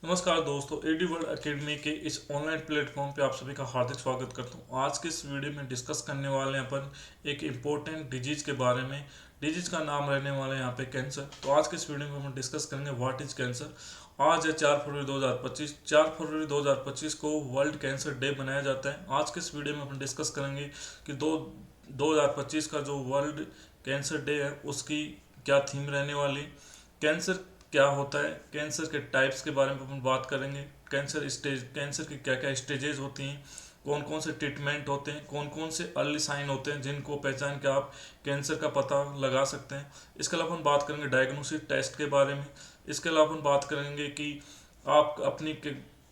नमस्कार दोस्तों, AD world academy के इस ऑनलाइन प्लेटफॉर्म पे आप सभी का हार्दिक स्वागत करता हूँ। आज के इस वीडियो में डिस्कस करने वाले हैं अपन एक इम्पोर्टेंट डिजीज के बारे में। डिजीज का नाम रहने वाला है यहाँ पे कैंसर। तो आज के इस वीडियो में हम डिस्कस करेंगे व्हाट इज कैंसर। आज है 4 फरवरी 2025। 4 फरवरी 2025 को वर्ल्ड कैंसर डे मनाया जाता है। आज के इस वीडियो में अपन डिस्कस करेंगे कि 2025 का जो वर्ल्ड कैंसर डे है उसकी क्या थीम रहने वाली, कैंसर क्या होता है, कैंसर के टाइप्स के बारे में अपन बात करेंगे, कैंसर की क्या क्या स्टेजेस होती हैं, कौन कौन से ट्रीटमेंट होते हैं, कौन कौन से अर्ली साइन होते हैं जिनको पहचान के आप कैंसर का पता लगा सकते हैं। इसके अलावा अपन बात करेंगे डायग्नोसिस टेस्ट के बारे में। इसके अलावा अपन बात करेंगे कि आप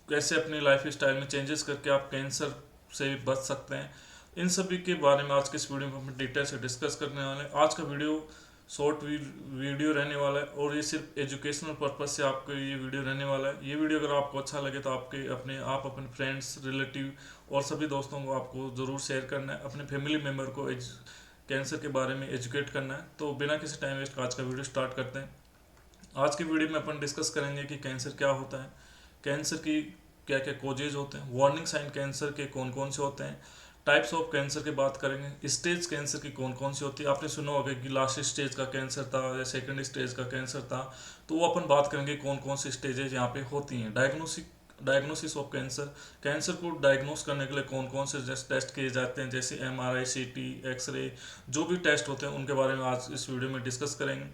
कैसे अपनी लाइफ स्टाइल में चेंजेस करके आप कैंसर से बच सकते हैं। इन सभी के बारे में आज के इस वीडियो में हम डिटेल से डिस्कस करने वाले हैं। आज का वीडियो शॉर्ट वीडियो रहने वाला है और ये सिर्फ एजुकेशनल पर्पज से आपको ये वीडियो रहने वाला है। ये वीडियो अगर आपको अच्छा लगे तो अपने फ्रेंड्स, रिलेटिव और सभी दोस्तों को आपको ज़रूर शेयर करना है। अपने फैमिली मेम्बर को कैंसर के बारे में एजुकेट करना है। तो बिना किसी टाइम वेस्ट आज का वीडियो स्टार्ट करते हैं। आज की वीडियो में अपन डिस्कस करेंगे कि कैंसर क्या होता है, कैंसर की क्या क्या कोजेज होते हैं, वार्निंग साइन कैंसर के कौन कौन से होते हैं, टाइप्स ऑफ कैंसर की बात करेंगे, स्टेज कैंसर की कौन कौन सी होती है। आपने सुना होगा कि लास्ट स्टेज का कैंसर था या सेकंड स्टेज का कैंसर था। तो वो अपन बात करेंगे कौन कौन सी स्टेजेज यहाँ पे होती हैं। डायग्नोसिस ऑफ कैंसर, कैंसर को डायग्नोस करने के लिए कौन कौन से टेस्ट किए जाते हैं, जैसे MRI, CT, एक्सरे, जो भी टेस्ट होते हैं उनके बारे में आज इस वीडियो में डिस्कस करेंगे।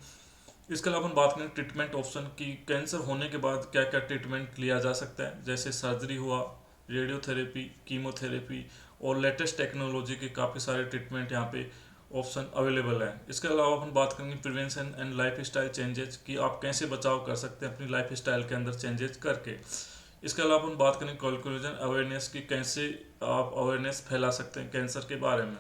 इसके अलावा हम बात करें ट्रीटमेंट ऑप्शन की, कैंसर होने के बाद क्या क्या ट्रीटमेंट लिया जा सकता है, जैसे सर्जरी हुआ, रेडियोथेरेपी, कीमोथेरेपी और लेटेस्ट टेक्नोलॉजी के काफ़ी सारे ट्रीटमेंट यहाँ पे ऑप्शन अवेलेबल है। इसके अलावा हम बात करेंगे prevention and life style changes कि आप कैसे बचाव कर सकते हैं अपनी लाइफ स्टाइल के अंदर चेंजेस करके। इसके अलावा हम बात करेंगे कंक्लूजन अवेयरनेस की, कैसे आप अवेयरनेस फैला सकते हैं कैंसर के बारे में।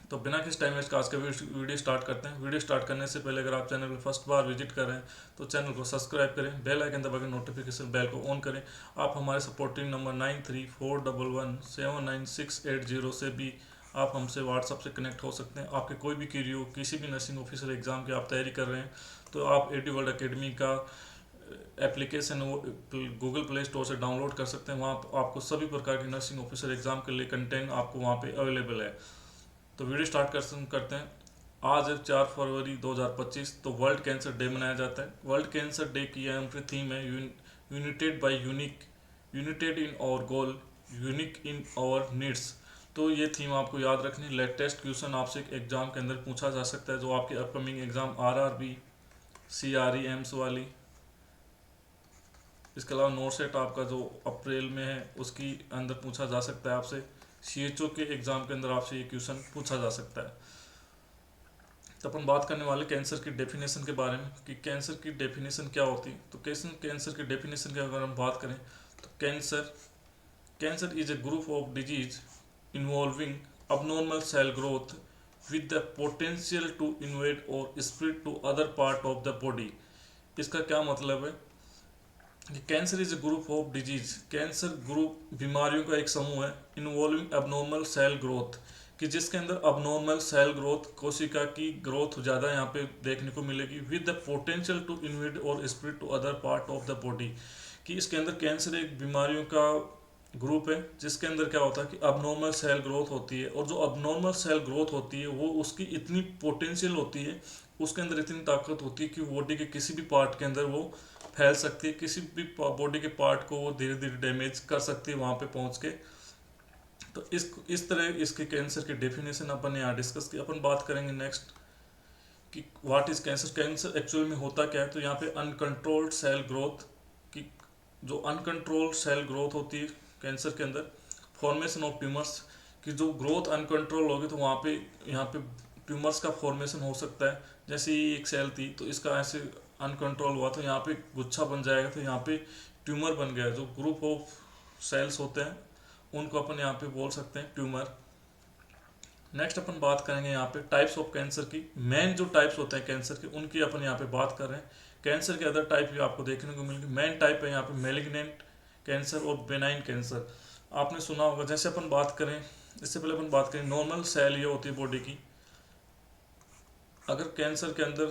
तो बिना किसी टाइम वेस्ट का आज का वीडियो स्टार्ट करते हैं। वीडियो स्टार्ट करने से पहले अगर आप चैनल पर फर्स्ट बार विजिट कर रहे हैं तो चैनल को सब्सक्राइब करें, बेल आइकन दबाकर नोटिफिकेशन बेल को ऑन करें। आप हमारे सपोर्टिंग नंबर 9341179680 से भी आप हमसे व्हाट्सअप से कनेक्ट हो सकते हैं। आपके कोई भी क्वेरी हो, किसी भी नर्सिंग ऑफिसर एग्जाम की आप तैयारी कर रहे हैं तो आप एडी वर्ल्ड अकेडमी का एप्लीकेशन वो गूगल प्ले स्टोर से डाउनलोड कर सकते हैं। वहाँ आपको सभी प्रकार की नर्सिंग ऑफिसर एग्जाम के लिए कंटेंट आपको वहाँ पे अवेलेबल है। तो वीडियो स्टार्ट करते हैं। आज है 4 फरवरी 2025। तो वर्ल्ड कैंसर डे मनाया जाता है। वर्ल्ड कैंसर डे की यहाँ पे थीम है united by unique, united in our goal, unique in our needs. तो ये थीम आपको याद रखनी। लेटेस्ट क्वेश्चन आपसे एग्जाम के अंदर पूछा जा सकता है, जो आपके upcoming exam RRB, CRE AIIMS वाली। इसके अलावा नोट सेट आपका जो अप्रैल में है उसकी अंदर पूछा जा सकता है आपसे। CHO के एग्जाम के अंदर आपसे ये क्वेश्चन पूछा जा सकता है। तो अपन बात करने वाले कैंसर की डेफिनेशन के बारे में कि कैंसर की डेफिनेशन क्या होती है। तो कैंसर की डेफिनेशन की अगर हम बात करें तो cancer is a group of disease involving abnormal cell growth with the potential to invade or spread to other part of the body। इसका क्या मतलब है कि cancer is a group of disease, cancer group बीमारियों का एक समूह है, इन्वॉल्विंग एबनॉर्मल सेल ग्रोथ, कि जिसके अंदर अबनॉर्मल सेल ग्रोथ, कोशिका की ग्रोथ ज़्यादा यहाँ पे देखने को मिलेगी, with the potential to invade और spread to other part of the body. कि इसके अंदर कैंसर एक बीमारियों का ग्रुप है जिसके अंदर क्या होता है कि अबनॉर्मल सेल ग्रोथ होती है, और जो अबनॉर्मल सेल ग्रोथ होती है वो उसकी इतनी पोटेंशियल होती है, उसके अंदर इतनी ताकत होती है कि बॉडी के किसी भी पार्ट के अंदर वो फैल सकती है, किसी भी बॉडी के पार्ट को वो धीरे धीरे डैमेज कर सकती है वहाँ पे पहुँच के। तो इस तरह इसके कैंसर की डेफिनेशन अपन यहाँ डिस्कस की। अपन बात करेंगे नेक्स्ट कि what is cancer. Cancer actual में होता क्या है। तो यहाँ पे अनकंट्रोल्ड सेल ग्रोथ की, जो अनकंट्रोल्ड सेल ग्रोथ होती है कैंसर के अंदर, फॉर्मेशन ऑफ ट्यूमर्स, कि जो ग्रोथ अनकंट्रोल होगी तो वहाँ पे यहाँ पे ट्यूमर्स का फॉर्मेशन हो सकता है। जैसे ये एक सेल थी तो इसका ऐसे अनकंट्रोल हुआ तो यहाँ पे गुच्छा बन जाएगा, तो यहाँ पे ट्यूमर बन गया। जो ग्रुप ऑफ सेल्स होते हैं उनको अपन यहाँ पे बोल सकते हैं ट्यूमर। नेक्स्ट अपन बात करेंगे यहाँ पे टाइप्स ऑफ कैंसर की। मेन जो टाइप्स होते हैं कैंसर के उनकी अपन यहाँ पे बात कर रहे हैं। कैंसर के अदर टाइप भी आपको देखने को मिलेंगे। मेन टाइप है यहाँ पे मेलिग्नेंट कैंसर और बेनाइन कैंसर। आपने सुना होगा। जैसे अपन बात करें, इससे पहले अपन बात करें, नॉर्मल सेल ये होती है बॉडी की। अगर कैंसर के अंदर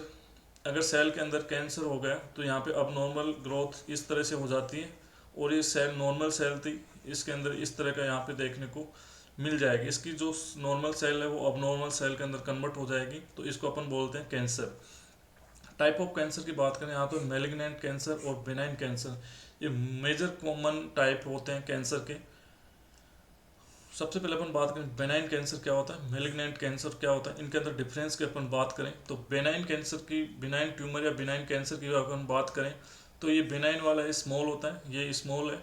अगर सेल के अंदर कैंसर हो गया तो यहाँ पे अब नॉर्मल ग्रोथ इस तरह से हो जाती है, और ये सेल नॉर्मल सेल थी, इसके अंदर इस तरह का यहाँ पे देखने को मिल जाएगी। इसकी जो नॉर्मल सेल है वो अब नॉर्मल सेल के अंदर कन्वर्ट हो जाएगी, तो इसको अपन बोलते हैं कैंसर। टाइप ऑफ कैंसर की बात करें यहाँ पे मेलिग्नेंट कैंसर और बेनाइन कैंसर, ये मेजर कॉमन टाइप होते हैं कैंसर के। सबसे पहले अपन बात करें बेनाइन कैंसर क्या होता है, मेलिग्नेंट कैंसर क्या होता है, इनके अंदर डिफरेंस की अपन बात करें तो बेनाइन कैंसर की, बेनाइन ट्यूमर या बेनाइन कैंसर की अपन बात करें तो ये बेनाइन वाला है स्मॉल होता है, ये स्मॉल है,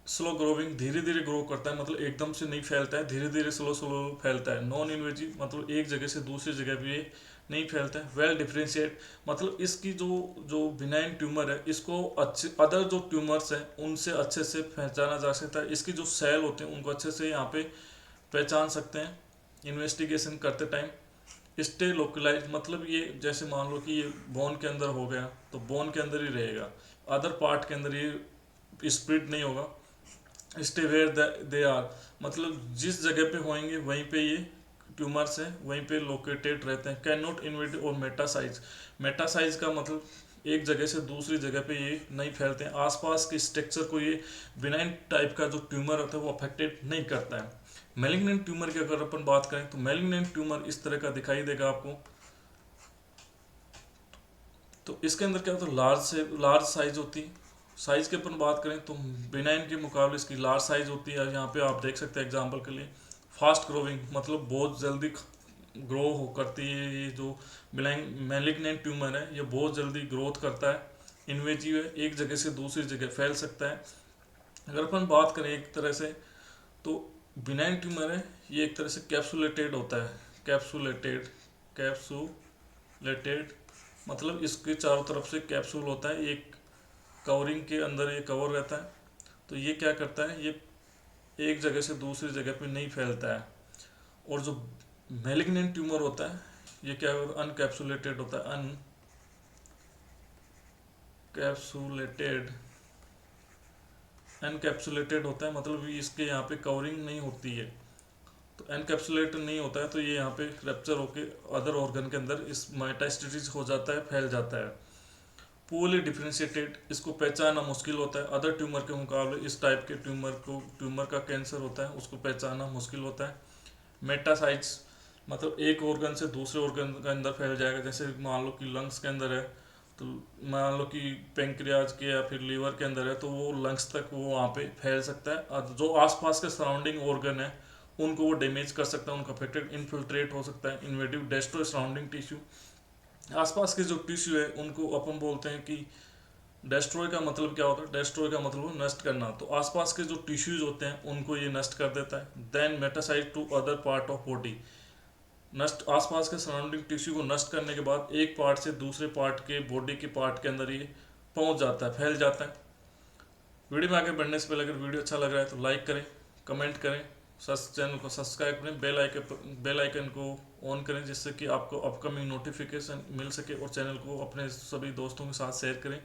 स्लो ग्रोविंग, धीरे धीरे ग्रो करता है, मतलब एकदम से नहीं फैलता है, धीरे धीरे स्लो स्लो फैलता है। नॉन इन्वेजिव, मतलब एक जगह से दूसरी जगह भी ये नहीं फैलता है। वेल डिफ्रेंशिएट, मतलब इसकी जो जो बिनाइन ट्यूमर है इसको अच्छे अदर जो ट्यूमर्स हैं उनसे अच्छे से पहचाना जा सकता है। इसकी जो सेल होते हैं उनको अच्छे से यहाँ पे पहचान सकते हैं इन्वेस्टिगेशन करते टाइम। स्टे लोकलाइज, मतलब ये जैसे मान लो कि ये बोन के अंदर हो गया तो बोन के अंदर ही रहेगा, अदर पार्ट के अंदर ये स्प्रेड नहीं होगा। स्टे वेयर दे आर, मतलब जिस जगह पे होंगे वहीं पे ये ट्यूमर्स हैं वहीं पे लोकेटेड रहते हैं। कैन नॉट इन्वेड और मेटासाइज, मेटासाइज का मतलब एक जगह से दूसरी जगह पे ये नहीं फैलते हैं, आसपास के स्ट्रक्चर को ये बिनाइन टाइप का जो ट्यूमर होता है वो अफेक्टेड नहीं करता है। मेलिग्नेंट ट्यूमर की अगर अपन बात करें तो मेलिग्नेंट ट्यूमर इस तरह का दिखाई देगा आपको। तो इसके अंदर क्या होता है, लार्ज साइज होती है। साइज की अपन बात करें तो बिनाइन के मुकाबले इसकी लार्ज साइज होती है। यहाँ पे आप देख सकते हैं एग्जांपल के लिए फास्ट ग्रोविंग, मतलब बहुत जल्दी ग्रो हो करती है। ये जो बिनाइन मेलिग्नेंट ट्यूमर है ये बहुत जल्दी ग्रोथ करता है। इन्वेजिव है, एक जगह से दूसरी जगह फैल सकता है। अगर अपन बात करें एक तरह से तो बिनाइन ट्यूमर है ये एक तरह से कैप्सुलेटेड होता है, कैप्सुलेटेड, कैप्सुलेटेड मतलब इसके चारों तरफ से कैप्सूल होता है, एक कवरिंग के अंदर ये कवर रहता है। तो ये क्या करता है, ये एक जगह से दूसरी जगह पे नहीं फैलता है। और जो मेलिग्नेंट ट्यूमर होता है ये क्या अनकैप्सुलेटेड होता है, अनकैप्सुलेटेड, एनकैप्सुलेटेड होता है, मतलब इसके यहाँ पे कवरिंग नहीं होती है। तो एनकैप्सुलेटेड नहीं होता है तो ये यहाँ पे रैप्चर होके अदर ऑर्गन के अंदर इस मेटास्टेसिस हो जाता है, फैल जाता है। पूर्ली डिफ्रेंशिएटेड, इसको पहचानना मुश्किल होता है, अदर ट्यूमर के मुकाबले इस टाइप के ट्यूमर का कैंसर होता है उसको पहचानना मुश्किल होता है। मेटासाइट्स, मतलब एक ऑर्गन से दूसरे ऑर्गन के अंदर फैल जाएगा, जैसे मान लो कि लंग्स के अंदर है तो मान लो कि पेंक्रियाज के या फिर लीवर के अंदर है तो वो लंग्स तक वो वहाँ पे फैल सकता है। और जो आसपास के सराउंडिंग ऑर्गन है उनको वो डैमेज कर सकता है, उनका अफेक्टेड इन्फिल्ट्रेट हो सकता है। इन्वेडिव डेस्ट्रॉय सराउंडिंग टिश्यू, आसपास के जो टिश्यू है उनको अपन बोलते हैं कि डेस्ट्रॉय का मतलब क्या होता है, डेस्ट्रॉय का मतलब नष्ट करना। तो आसपास के जो टिश्यूज होते हैं उनको ये नष्ट कर देता है। Then metastasise to other part of body, नष्ट आसपास के सराउंडिंग टिश्यू को नष्ट करने के बाद एक पार्ट से दूसरे पार्ट के बॉडी के पार्ट के अंदर ये पहुंच जाता है, फैल जाता है। वीडियो में आगे बढ़ने से पहले अगर वीडियो अच्छा लग रहा है तो लाइक करें, कमेंट करें, चैनल को सब्सक्राइब करें, बेल आइकन को ऑन करें जिससे कि आपको अपकमिंग नोटिफिकेशन मिल सके, और चैनल को अपने सभी दोस्तों के साथ शेयर करें।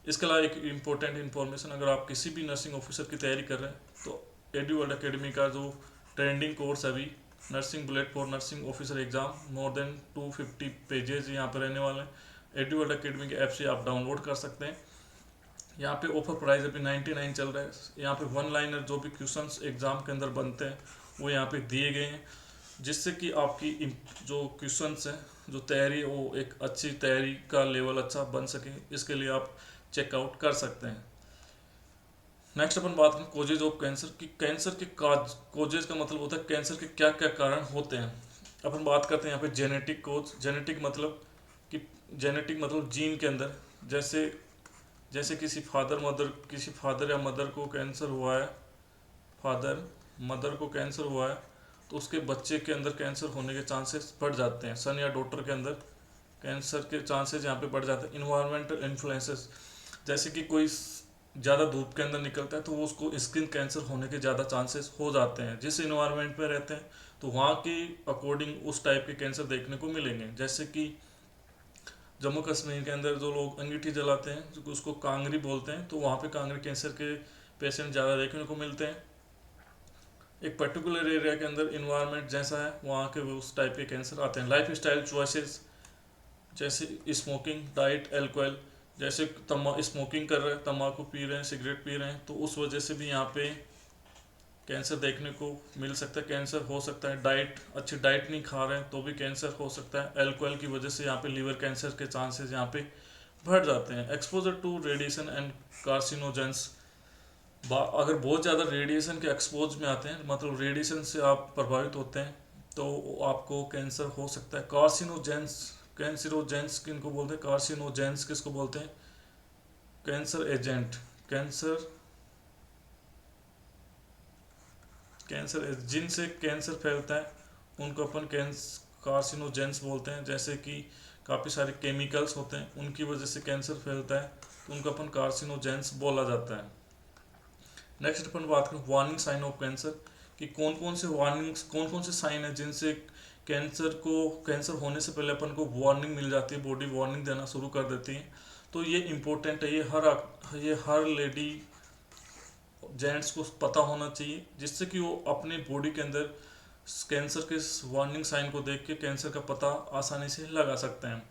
इसके अलावा एक इम्पोर्टेंट इन्फॉर्मेशन, अगर आप किसी भी नर्सिंग ऑफिसर की तैयारी कर रहे हैं तो एडुवर्ल्ड एकेडमी का जो ट्रेंडिंग कोर्स अभी nursing bullet for nursing officer exam, more than 250 pages यहाँ पर रहने वाले हैं। एडुवर्ल्ड एकेडमी के ऐप से आप डाउनलोड कर सकते हैं। यहाँ पे ऑफर प्राइस अभी 99 चल रहा है। यहाँ पे वन लाइनर जो भी क्वेश्चंस एग्जाम के अंदर बनते हैं वो यहाँ पे दिए गए हैं, जिससे कि आपकी जो क्वेश्चंस हैं, जो तैयारी है वो एक अच्छी तैयारी का लेवल अच्छा बन सके, इसके लिए आप चेकआउट कर सकते हैं। नेक्स्ट अपन बात करें कोजेज ऑफ कैंसर की। कैंसर के कोजेज का मतलब होता है कैंसर के क्या क्या कारण होते हैं। अपन बात करते हैं यहाँ पे जेनेटिक कोज। जेनेटिक मतलब कि जेनेटिक मतलब जीन के अंदर, जैसे जैसे किसी फादर या मदर को कैंसर हुआ है, फादर मदर को कैंसर हुआ है तो उसके बच्चे के अंदर कैंसर होने के चांसेस बढ़ जाते हैं। सन या डॉटर के अंदर कैंसर के चांसेस यहाँ पे बढ़ जाते हैं। इन्वायरमेंटल इन्फ्लुएंसेस, जैसे कि कोई ज़्यादा धूप के अंदर निकलता है तो वो उसको स्किन कैंसर होने के ज़्यादा चांसेस हो जाते हैं। जिस इन्वायरमेंट में रहते हैं तो वहाँ के अकॉर्डिंग उस टाइप के कैंसर देखने को मिलेंगे। जैसे कि जम्मू कश्मीर के अंदर जो लोग अंगीठी जलाते हैं, जो उसको कांगरी बोलते हैं, तो वहाँ पे कांगरी कैंसर के पेशेंट ज़्यादा देखने को मिलते हैं। एक पर्टिकुलर एरिया के अंदर इन्वायरमेंट जैसा है वहाँ के वो उस टाइप के कैंसर आते हैं। लाइफ स्टाइल चॉइसेस, जैसे स्मोकिंग, डाइट, एल्कोहल, जैसे स्मोकिंग कर रहे हैं, तंबाकू पी रहे हैं, सिगरेट पी रहे हैं, तो उस वजह से भी यहाँ पे कैंसर देखने को मिल सकता है, कैंसर हो सकता है। डाइट, अच्छी डाइट नहीं खा रहे हैं तो भी कैंसर हो सकता है। एल्कोहल की वजह से यहाँ पे लीवर कैंसर के चांसेस यहाँ पे बढ़ जाते हैं। Exposure to radiation and carcinogens, अगर बहुत ज़्यादा रेडिएशन के एक्सपोज में आते हैं, मतलब रेडिएशन से आप प्रभावित होते हैं, तो आपको कैंसर हो सकता है। कार्सिनोजेंस, कैंसरोजेंस किनको बोलते हैं, कार्सिनोजेंस किसको बोलते हैं, कैंसर एजेंट, कैंसर कैंसर जिनसे कैंसर फैलता है उनको अपन कार्सिनोजेंस बोलते हैं। जैसे कि काफ़ी सारे केमिकल्स होते हैं, उनकी वजह से कैंसर फैलता है, तो उनको अपन कार्सिनोजेंस बोला जाता है। नेक्स्ट अपन बात करें वार्निंग साइन ऑफ कैंसर, कि कौन कौन से वार्निंग्स, कौन कौन से साइन है जिनसे कैंसर होने से पहले अपन को वार्निंग मिल जाती है, बॉडी वार्निंग देना शुरू कर देती है। तो ये इंपॉर्टेंट है, ये हर लेडी जेंट्स को पता होना चाहिए, जिससे कि वो अपने बॉडी के अंदर कैंसर के वार्निंग साइन को देख के कैंसर का पता आसानी से लगा सकते हैं।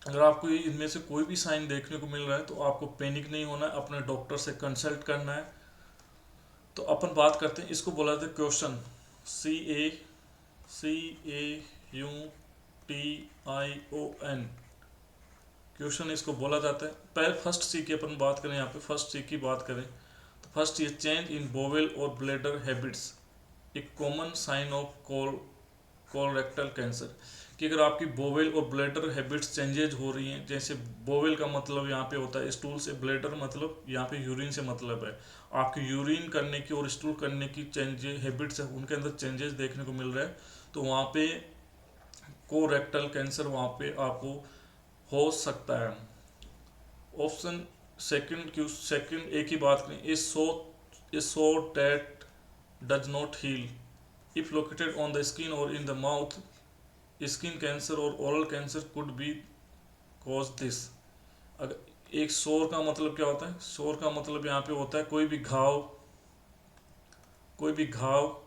अगर आपको इनमें से कोई भी साइन देखने को मिल रहा है तो आपको पैनिक नहीं होना है, अपने डॉक्टर से कंसल्ट करना है। तो अपन बात करते हैं, इसको बोला जाता है क्वेश्चन, CAUTION, क्वेश्चन इसको बोला जाता है। पहले फर्स्ट सी की अपन बात करें, यहाँ पे फर्स्ट सी की बात करें तो फर्स्ट ये चेंज इन बोवेल और ब्लैडर हैबिट्स, एक common sign of colorectal cancer, कि अगर आपकी बोवेल और ब्लैडर हैबिट्स चेंजेज हो रही हैं, जैसे बोवेल का मतलब यहाँ पे होता है स्टूल से, ब्लैडर मतलब यहाँ पे यूरिन से मतलब है, आपकी यूरिन करने की और स्टूल करने की चेंजेज हैबिट्स है, उनके अंदर चेंजेस देखने को मिल रहा है, तो वहाँ पे कोरेक्टल कैंसर वहाँ पे आपको हो सकता है। ऑप्शन सेकंड एक ही बात करें, is so that does not heal if located on the skin और in the mouth, skin cancer और oral cancer could be cause this. अगर एक सोर का मतलब क्या होता है, सोर का मतलब यहाँ पे होता है कोई भी घाव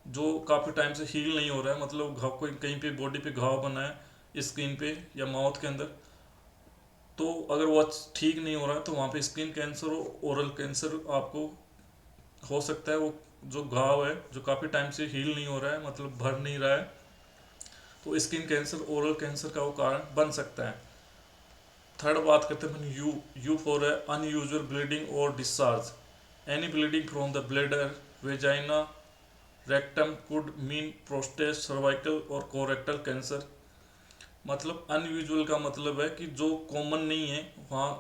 जो काफ़ी टाइम से हील नहीं हो रहा है, मतलब घाव कोई कहीं पे बॉडी पे घाव बना है स्किन पे या माउथ के अंदर, तो अगर वो ठीक नहीं हो रहा है तो वहाँ पे स्किन कैंसर और ओरल कैंसर आपको हो सकता है। वो जो घाव है जो काफ़ी टाइम से हील नहीं हो रहा है, मतलब भर नहीं रहा है, तो स्किन कैंसर, ओरल कैंसर का वो कारण बन सकता है। थर्ड बात करते हैं यू फॉर अनयूजुअल ब्लीडिंग और discharge, any bleeding from the bladder, vagina, rectum could mean prostate, cervical और कोरेक्टल कैंसर। मतलब अनयूजुअल का मतलब है कि जो कॉमन नहीं है, वहाँ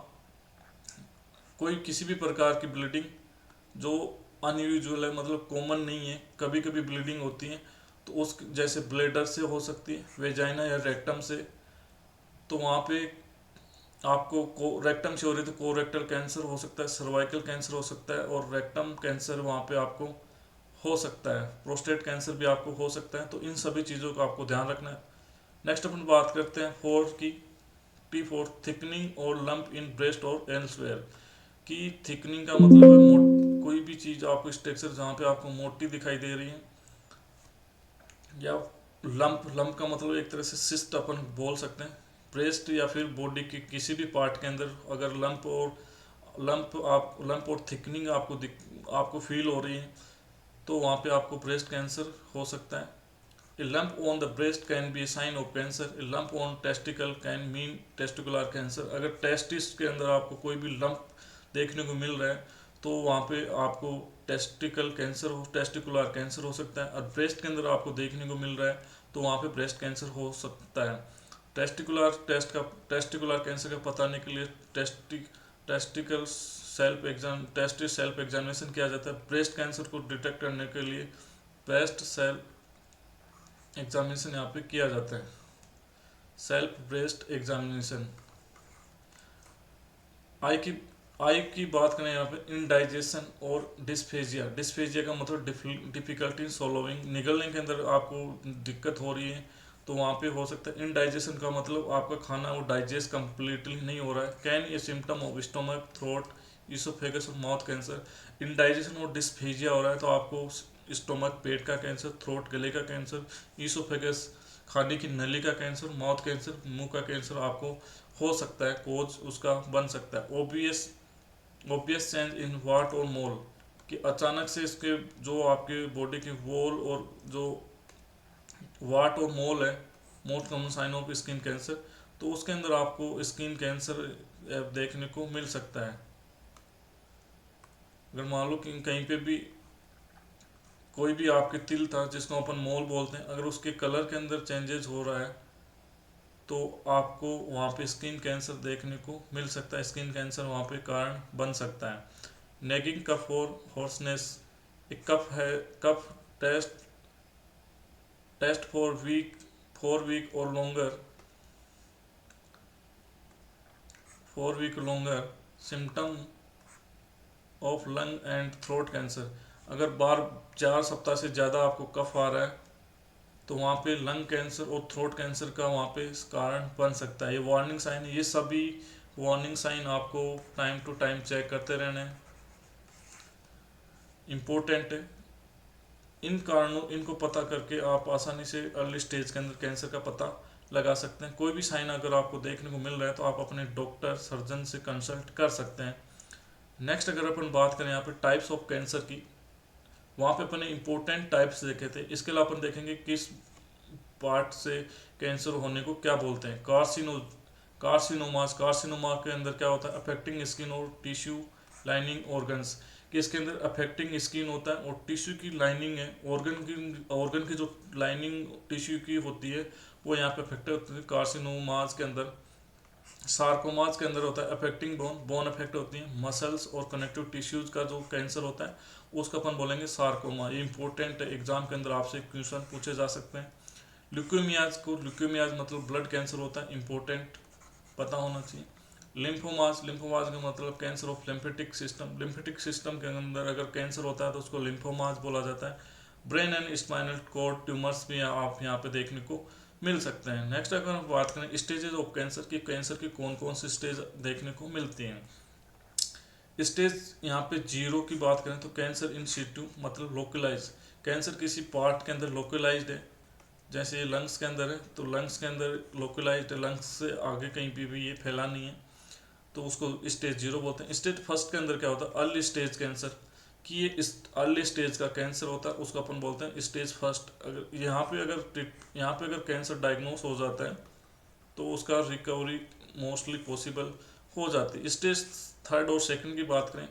कोई किसी भी प्रकार की ब्लीडिंग जो अनयूजुअल है, मतलब कॉमन नहीं है, कभी कभी ब्लीडिंग होती है, तो उस जैसे ब्लैडर से हो सकती है, वेजाइना या रेक्टम से, तो वहाँ पे आपको रेक्टम से हो रही तो कोरेक्टल कैंसर हो सकता है, सर्वाइकल कैंसर हो सकता है और रेक्टम कैंसर वहाँ पे आपको हो सकता है, प्रोस्टेट कैंसर भी आपको हो सकता है। तो इन सभी चीज़ों का आपको ध्यान रखना है। नेक्स्ट अपन बात करते हैं T4 थिकनिंग और लंप इन ब्रेस्ट और एल्सवेयर, की थिकनिंग का मतलब है कोई भी चीज़ आपको स्ट्रक्चर जहाँ पे आपको मोटी दिखाई दे रही है, या लंप का मतलब एक तरह से सिस्ट अपन बोल सकते हैं। ब्रेस्ट या फिर बॉडी के किसी भी पार्ट के अंदर अगर लंप और थिकनिंग आपको फील हो रही है, तो वहाँ पे आपको ब्रेस्ट कैंसर हो सकता है। A lump on the breast can be a sign of cancer. A lump on testicle can mean testicular cancer. अगर टेस्टिस के अंदर आपको कोई भी लंप देखने को मिल रहा है तो वहाँ पे आपको टेस्टिकुलर कैंसर हो सकता है। और ब्रेस्ट के अंदर आपको देखने को मिल रहा है तो वहाँ पे ब्रेस्ट कैंसर हो सकता है। टेस्टिकुलर कैंसर का बताने के लिए टेस्टिस सेल्फ एग्जामिनेशन किया जाता है। ब्रेस्ट कैंसर को डिटेक्ट करने के लिए ब्रेस्ट सेल्फ एग्जामिनेशन यहाँ पे किया जाता है, सेल्फ ब्रेस्ट एग्जामिनेशन। आई की बात करें यहाँ पे इनडाइजेशन और डिस्फेजिया का मतलब डिफिकल्टी इन सोलोविंग, निगलने के अंदर आपको दिक्कत हो रही है तो वहाँ पे हो सकता है। इनडाइजेशन का मतलब आपका खाना वो डाइजेस्ट कम्प्लीटली नहीं हो रहा है। Can a symptom of stomach, throat, oesophagus और माउथ कैंसर। इनडाइजेशन और डिस्फेजिया हो रहा है तो आपको स्टोमक पेट का कैंसर, थ्रोट गले का कैंसर, इसोफेगस खाने की नली का कैंसर, माउथ कैंसर, मुंह का कैंसर आपको हो सकता है, कोज उसका बन सकता है। ओबियस चेंज इन वाट और मोल, कि अचानक से इसके जो आपके बॉडी के वॉल और जो वाट और मोल है, most common sign of skin cancer, तो उसके अंदर आपको स्किन कैंसर देखने को मिल सकता है। अगर मान लो कि कहीं पे भी कोई भी आपके तिल था जिसको अपन मोल बोलते हैं, अगर उसके कलर के अंदर चेंजेस हो रहा है तो आपको वहाँ पे स्किन कैंसर देखने को मिल सकता है, स्किन कैंसर वहाँ पे कारण बन सकता है। नेगिंग कफ और हॉर्सनेस, एक कफ है, कफ टेस्ट टेस्ट फॉर वीक और longer symptom of lung and throat cancer. अगर बार 4 सप्ताह से ज़्यादा आपको कफ आ रहा है तो वहाँ पे लंग कैंसर और थ्रोट कैंसर का वहाँ पे कारण बन सकता है। ये वार्निंग साइन है, ये सभी वार्निंग साइन आपको टाइम टू टाइम चेक करते रहना है, इम्पोर्टेंट है। इन कारणों इनको पता करके आप आसानी से अर्ली स्टेज के अंदर कैंसर का पता लगा सकते हैं। कोई भी साइन अगर आपको देखने को मिल रहा है तो आप अपने डॉक्टर सर्जन से कंसल्ट कर सकते हैं। नेक्स्ट अगर अपन बात करें यहाँ पे टाइप्स ऑफ कैंसर की, वहाँ पे अपने इंपॉर्टेंट टाइप्स देखे थे। इसके अलावा अपन देखेंगे किस पार्ट से कैंसर होने को क्या बोलते हैं। कार्सिनोमा के अंदर क्या होता है, अफेक्टिंग स्किन और टिश्यू लाइनिंग ऑर्गन्स, कि इसके अंदर अफेक्टिंग स्किन होता है और टिश्यू की लाइनिंग है, ऑर्गन की जो लाइनिंग टिश्यू की होती है वो यहाँ पे अफेक्ट होती है कार्सिनोमाज के अंदर। सार्कोमाज के अंदर होता है अफेक्टिंग बोन अफेक्ट होती है। मसल्स और कनेक्टिव टिश्यूज का जो कैंसर होता है उसका अपन बोलेंगे सार्कोमा। ये इंपॉर्टेंट एग्जाम के अंदर आपसे क्वेश्चन पूछे जा सकते हैं। ल्यूकेमियाज मतलब ब्लड कैंसर होता है, इंपॉर्टेंट पता होना चाहिए। लिम्फोमाज का मतलब कैंसर ऑफ लिम्फेटिक सिस्टम के अंदर अगर कैंसर होता है तो उसको लिम्फोमाज बोला जाता है। Brain and spinal cord tumours भी आप यहाँ पे देखने को मिल सकते हैं। नेक्स्ट अगर हम बात करें स्टेजेस ऑफ कैंसर की कौन कौन सी स्टेज देखने को मिलती हैं। स्टेज यहाँ पे 0 की बात करें तो कैंसर इन सिटू मतलब लोकलाइज, कैंसर किसी पार्ट के अंदर लोकलाइज्ड है, जैसे ये लंग्स के अंदर है तो लंग्स के अंदर लोकलाइज्ड है, लंग्स से आगे कहीं भी ये फैला नहीं है, तो उसको स्टेज 0 बोलते हैं। स्टेज फर्स्ट के अंदर क्या होता है, अर्ली स्टेज कैंसर, कि ये इस अर्ली स्टेज का कैंसर होता है उसको अपन बोलते हैं स्टेज फर्स्ट। अगर यहाँ पे अगर कैंसर डायग्नोस हो जाता है तो उसका रिकवरी मोस्टली पॉसिबल हो जाती है। स्टेज थर्ड और सेकंड की बात करें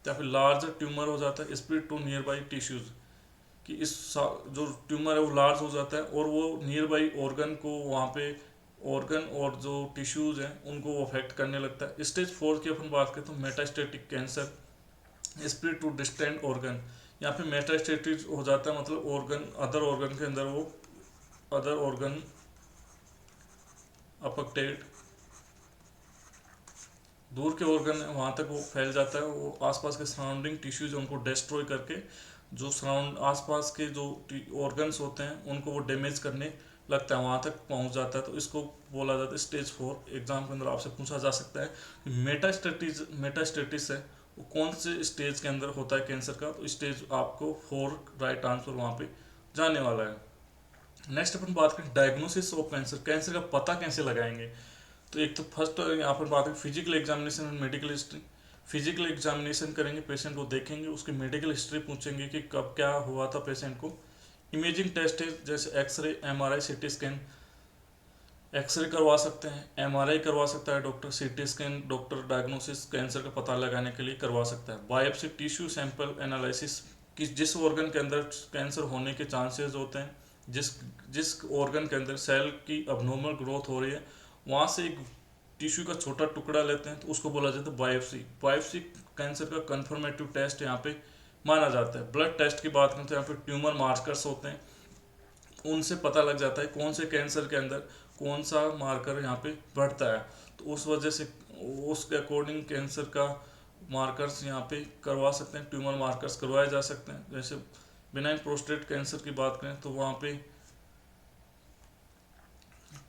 या फिर लार्जर ट्यूमर हो जाता है spread to nearby tissues, कि जो ट्यूमर है वो लार्ज हो जाता है और वो नियर बाई ऑर्गन को वहाँ पे ऑर्गन और जो टिश्यूज हैं उनको वो अफेक्ट करने लगता है। स्टेज 4 की अपन बात करें तो metastatic cancer spread to distant organ, यहाँ पे मेटास्टेटिक हो जाता है मतलब अदर ऑर्गन के अंदर वो अदर ऑर्गन अफेक्टेड, दूर के ऑर्गन है वहाँ तक वो फैल जाता है, वो आसपास के सराउंडिंग टिश्यूज उनको डिस्ट्रॉय करके जो आसपास के जो ऑर्गन्स होते हैं उनको वो डैमेज करने लगता है, वहाँ तक पहुँच जाता है, तो इसको बोला जाता है स्टेज 4। एग्जाम के अंदर आपसे पूछा जा सकता है मेटास्टेटिस है वो कौन से स्टेज के अंदर होता है कैंसर का, तो स्टेज आपको 4 राइट आंसर वहाँ पे जाने वाला है। नेक्स्ट अपन बात करें डायग्नोसिस ऑफ कैंसर का पता कैसे लगाएंगे। तो एक तो फर्स्ट यहाँ पर बात है physical examination and medical history. Physical examination करेंगे, पेशेंट को देखेंगे, उसकी मेडिकल हिस्ट्री पूछेंगे कि कब क्या हुआ था पेशेंट को। इमेजिंग टेस्ट है जैसे X ray, MRI, CT scan. X ray करवा सकते हैं, एमआरआई करवा सकता है doctor, CT scan doctor diagnosis cancer का पता लगाने के लिए करवा सकता है। बायोप्सी टिश्यू सैंपल एनालिसिस, कि जिस ऑर्गन के अंदर कैंसर होने के चांसेस होते हैं, जिस ऑर्गन के अंदर सेल की अबनॉर्मल ग्रोथ हो रही है वहाँ से एक टिश्यू का छोटा टुकड़ा लेते हैं तो उसको बोला जाता है बायोप्सी कैंसर का कंफर्मेटिव टेस्ट यहाँ पे माना जाता है। ब्लड टेस्ट की बात करें तो यहाँ पे ट्यूमर मार्कर्स होते हैं, उनसे पता लग जाता है कौन से कैंसर के अंदर कौन सा मार्कर यहाँ पे बढ़ता है, तो उस वजह से उसके अकॉर्डिंग कैंसर का मार्कर्स यहाँ पे करवा सकते हैं, ट्यूमर मार्कर्स करवाए जा सकते हैं। जैसे बिनाइन प्रोस्टेट कैंसर की बात करें तो वहाँ पे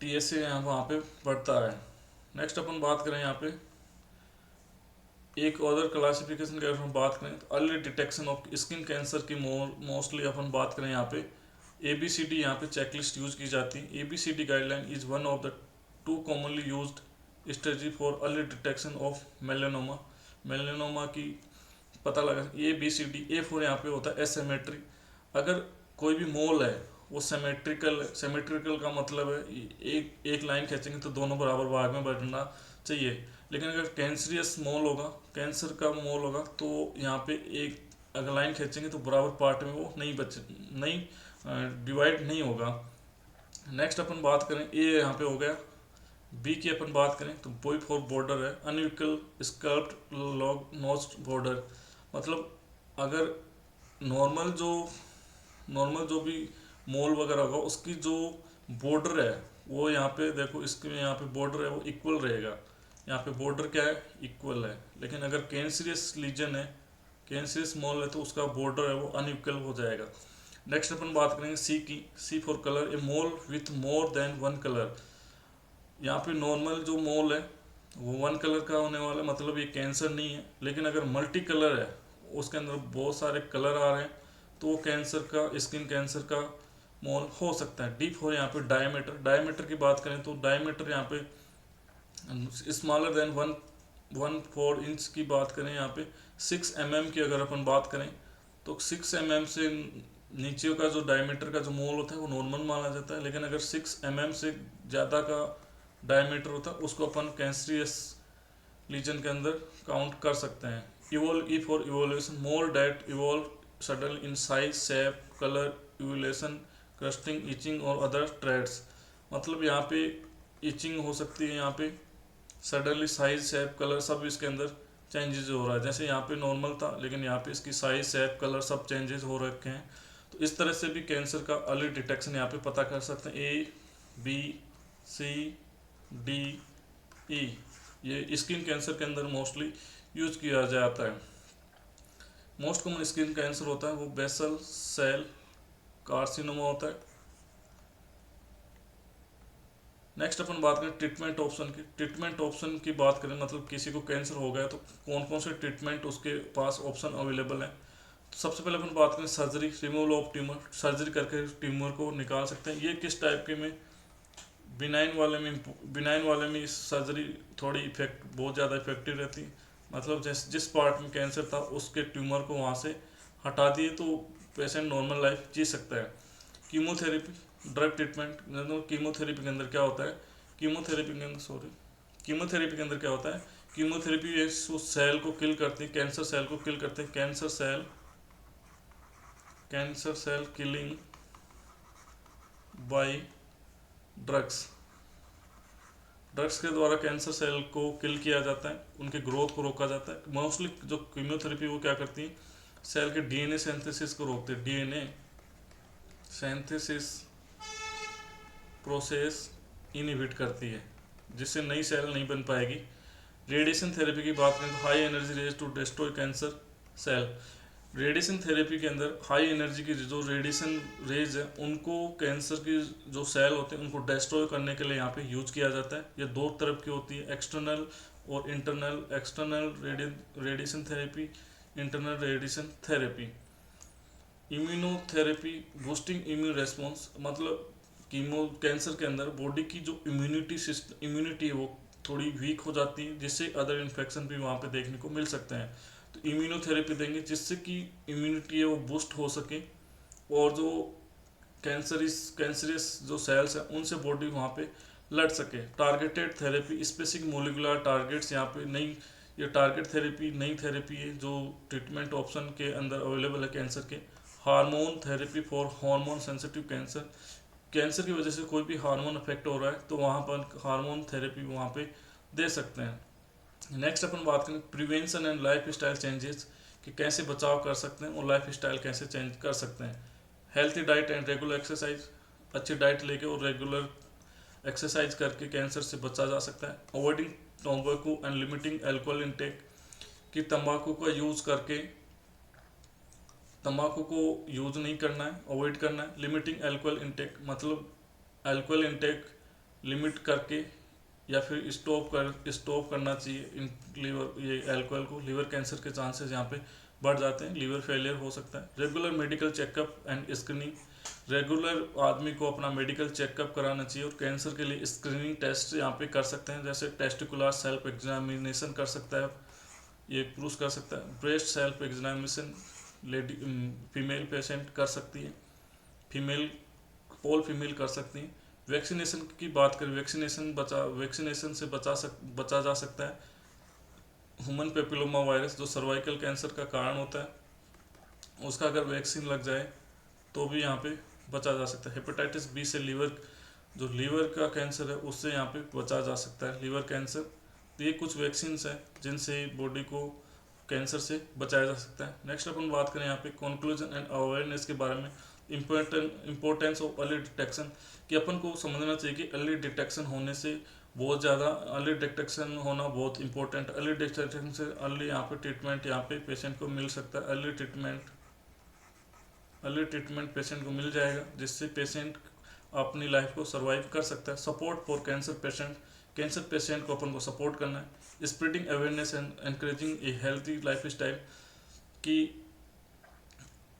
TSA यहाँ वहाँ पे बढ़ता है। नेक्स्ट अपन बात करें यहाँ पे एक अदर क्लासिफिकेशन की अगर हम बात करें तो early detection of skin cancer की मोस्टली अपन बात करें यहाँ पे ABCD यहाँ पे चेकलिस्ट यूज की जाती है। ABCD guideline is one of the two commonly used strategy for early detection of melanoma. Melanoma की पता लगा ABCD। ए फॉर यहाँ पे होता है एसिमेट्री। अगर कोई भी मोल है वो सेमेट्रिकल का मतलब है एक एक लाइन खींचेंगे तो दोनों बराबर भाग में बढ़ना चाहिए। लेकिन अगर कैंसरियस मोल होगा, कैंसर का मोल होगा, तो यहाँ पे एक अगर लाइन खींचेंगे तो बराबर पार्ट में वो नहीं डिवाइड नहीं होगा। नेक्स्ट अपन बात करें, ए यहाँ पे हो गया। बी की अपन बात करें तो बॉय फॉर बॉर्डर है, अनइक्वल स्कर्प्ड लॉग नोस्ट बॉर्डर। मतलब अगर नॉर्मल जो भी मोल वगैरह होगा उसकी जो बॉर्डर है वो यहाँ पे देखो, इसके यहाँ पे बॉर्डर है वो इक्वल रहेगा। यहाँ पे बॉर्डर क्या है, इक्वल है। लेकिन अगर कैंसरियस लीजन है, कैंसरियस मोल है, तो उसका बॉर्डर है वो अनइक्वल हो जाएगा। नेक्स्ट अपन बात करेंगे सी की। C for colour, a mole with more than one colour. यहाँ पे नॉर्मल जो मोल है वो वन कलर का होने वाला है, मतलब ये कैंसर नहीं है। लेकिन अगर मल्टी कलर है, उसके अंदर बहुत सारे कलर आ रहे हैं, तो वो कैंसर का, स्किन कैंसर का मोल हो सकता है। डी फॉर यहाँ पे डायमीटर। डायमीटर की बात करें तो डायमीटर यहाँ पे स्मॉलर देन 1.4 इंच की बात करें, यहाँ पे 6 mm की अगर अपन बात करें तो 6 mm से नीचे का जो डायमीटर का जो मोल होता है वो नॉर्मल माना जाता है। लेकिन अगर 6 mm से ज़्यादा का डायमीटर होता है उसको अपन कैंसरियस लीजन के अंदर काउंट कर सकते हैं। E for evolution, mole that evolve sudden in size, shape, colour, evolution, crusting, itching और अदर ट्रेड्स। मतलब यहाँ पे इचिंग हो सकती है, यहाँ पे सडनली साइज, शेप, कलर सब इसके अंदर चेंजेस हो रहा है। जैसे यहाँ पे नॉर्मल था, लेकिन यहाँ पे इसकी साइज, शेप, कलर सब चेंजेस हो रखे हैं। तो इस तरह से भी कैंसर का अर्ली डिटेक्शन यहाँ पे पता कर सकते हैं। ABCDE ये स्किन कैंसर के अंदर मोस्टली यूज किया जाता है। मोस्ट कॉमन स्किन कैंसर होता है वो बेसल सेल कार्सिनोमा होता है। नेक्स्ट अपन बात करें ट्रीटमेंट ऑप्शन की। ट्रीटमेंट ऑप्शन की बात करें, मतलब किसी को कैंसर हो गया तो कौन कौन से ट्रीटमेंट उसके पास ऑप्शन अवेलेबल है। तो सबसे पहले अपन बात करें surgery, removal of tumour. Surgery करके ट्यूमर को निकाल सकते हैं। ये किस टाइप के में, बिनाइन वाले में सर्जरी थोड़ी बहुत ज़्यादा इफेक्टिव रहती है। मतलब जिस पार्ट में कैंसर था उसके ट्यूमर को वहाँ से हटा दिए तो पेशेंट नॉर्मल लाइफ जी सकता है। Chemotherapy, drug treatment. कीमोथेरेपी के अंदर क्या होता है, कीमोथेरेपी के अंदर क्या होता है, कीमोथेरेपी उस सेल को किल करती है, कैंसर सेल को किल करते हैं। Cancer cell killing by drugs के द्वारा कैंसर सेल को किल किया जाता है, उनके ग्रोथ को रोका जाता है। मोस्टली जो कीमोथेरेपी वो क्या करती है, सेल के DNA सिंथेसिस को रोकते हैं। DNA सिंथेसिस प्रोसेस इनहिबिट करती है, जिससे नई सेल नहीं बन पाएगी। रेडिएशन थेरेपी की बात करें तो high energy rays to destroy cancer cell. Radiation therapy के अंदर हाई एनर्जी की जो रेडिएशन रेज है उनको कैंसर की जो सेल होते हैं उनको डिस्ट्रॉय करने के लिए यहाँ पे यूज किया जाता है। ये दो तरफ की होती है, एक्सटर्नल और internal. External radiation therapy, internal radiation therapy. Immunotherapy, boosting immune response. मतलब कैंसर के अंदर बॉडी की जो इम्यूनिटी है वो थोड़ी वीक हो जाती है, जिससे अदर इन्फेक्शन भी वहाँ पे देखने को मिल सकते हैं। तो इम्यूनोथेरेपी देंगे जिससे कि इम्यूनिटी है वो बूस्ट हो सके और जो कैंसरियस जो सेल्स हैं उनसे बॉडी वहाँ पे लड़ सके। Targeted therapy, specific molecular targets यहाँ पे नई, ये टारगेट थेरेपी नई थेरेपी है जो ट्रीटमेंट ऑप्शन के अंदर अवेलेबल है कैंसर के। Hormone therapy for hormone sensitive cancer. Cancer की वजह से कोई भी हार्मोन इफेक्ट हो रहा है तो वहाँ पर हार्मोन थेरेपी वहाँ पे दे सकते हैं। नेक्स्ट अपन बात करें prevention and life style changes, कि कैसे बचाव कर सकते हैं और लाइफ स्टाइल कैसे चेंज कर सकते हैं। Healthy diet and regular exercise, अच्छी डाइट लेके और रेगुलर एक्सरसाइज करके कैंसर से बचा जा सकता है। Avoiding tobacco and limiting alcohol intake, कि तंबाकू का यूज़ करके तंबाकू को यूज नहीं करना है, अवॉइड करना है। लिमिटिंग अल्कोहल इनटेक, मतलब अल्कोहल इनटेक लिमिट करके या फिर स्टॉप करना चाहिए इन लीवर, ये अल्कोहल को। लीवर कैंसर के चांसेस यहाँ पे बढ़ जाते हैं, लीवर फेलियर हो सकता है। Regular medical checkup and screening, regular आदमी को अपना मेडिकल चेकअप कराना चाहिए और कैंसर के लिए स्क्रीनिंग टेस्ट यहाँ पे कर सकते हैं, जैसे टेस्टिकुलर सेल्फ एग्जामिनेशन कर सकता है, ये पुरुष कर सकता है। Breast self examination lady female patient कर सकती है, फीमेल ऑल फीमेल कर सकती हैं। वैक्सीनेशन की बात करें, वैक्सीनेशन से बचा जा सकता है ह्यूमन पेपिलोमा वायरस, जो सर्वाइकल कैंसर का कारण होता है, उसका अगर वैक्सीन लग जाए तो भी यहाँ पे बचा जा सकता है। हेपेटाइटिस बी से जो लीवर का कैंसर है उससे यहाँ पे बचा जा सकता है, लीवर कैंसर। तो ये कुछ वैक्सीन्स हैं जिनसे बॉडी को कैंसर से बचाया जा सकता है। नेक्स्ट अपन बात करें यहाँ पे कंक्लूजन एंड अवेयरनेस के बारे में, इम्पोर्टेंस ऑफ अर्ली डिटेक्शन, कि अपन को समझना चाहिए कि अर्ली डिटेक्शन होने से बहुत ज़्यादा, अर्ली डिटेक्शन होना बहुत इंपॉर्टेंट। अर्ली डिटेक्शन से अर्ली यहाँ पे ट्रीटमेंट यहाँ पे पेशेंट को मिल सकता है। अर्ली ट्रीटमेंट पेशेंट को मिल जाएगा, जिससे पेशेंट अपनी लाइफ को सर्वाइव कर सकता है। सपोर्ट फॉर कैंसर पेशेंट को अपन को सपोर्ट करना है। Spreading awareness and encouraging A healthy life style, की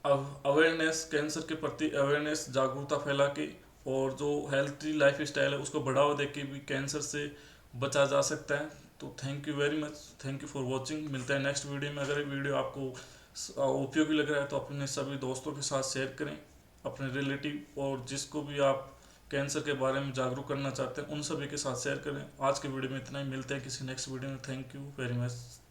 अवेयरनेस, कैंसर के प्रति अवेयरनेस, जागरूकता फैला के, और जो हेल्थी लाइफ स्टाइल है उसको बढ़ावा दे के भी कैंसर से बचा जा सकता है। तो thank you very much, thank you for watching. मिलता है नेक्स्ट वीडियो में। अगर ये वीडियो आपको उपयोगी लग रहा है तो अपने सभी दोस्तों के साथ शेयर करें, अपने रिलेटिव और जिसको भी आप कैंसर के बारे में जागरूक करना चाहते हैं उन सभी के साथ शेयर करें। आज के वीडियो में इतना ही, मिलते हैं किसी नेक्स्ट वीडियो में। Thank you very much.